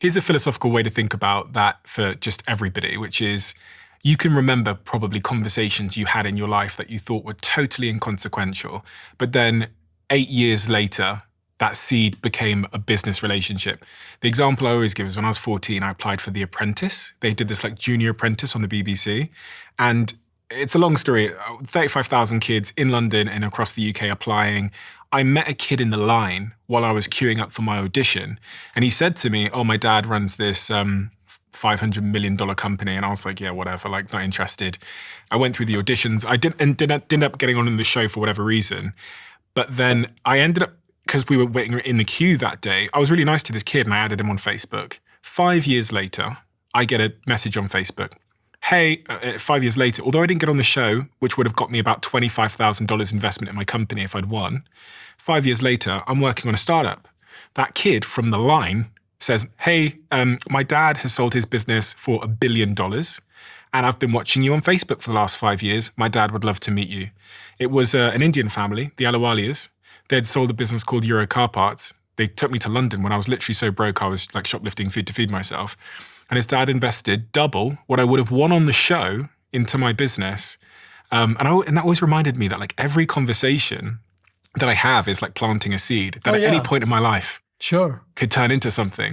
Here's a philosophical way to think about that for just everybody, which is you can remember probably conversations you had in your life that you thought were totally inconsequential, but then 8 years later, that seed became a business relationship. The example I always give is when I was 14, I applied for The Apprentice. They did this like junior apprentice on the BBC. And it's a long story, 35,000 kids in London and across the UK applying. I met a kid in the line while I was queuing up for my audition. And he said to me, oh, my dad runs this $500 million company. And I was like, yeah, whatever, like not interested. I went through the auditions. I didn't end up getting on in the show for whatever reason. But then I ended up, because we were waiting in the queue that day, I was really nice to this kid and I added him on Facebook. 5 years later, I get a message on Facebook. Hey, 5 years later, although I didn't get on the show, which would have got me about $25,000 investment in my company if I'd won, 5 years later, I'm working on a startup. That kid from the line says, hey, my dad has sold his business for $1 billion. And I've been watching you on Facebook for the last 5 years. My dad would love to meet you. It was an Indian family, the Ahluwalias. They had sold a business called Euro Car Parts. They took me to London when I was literally so broke, I was like shoplifting food to feed myself. And his dad invested double what I would have won on the show into my business. And that always reminded me that like every conversation that I have is like planting a seed that at any point in my life could turn into something.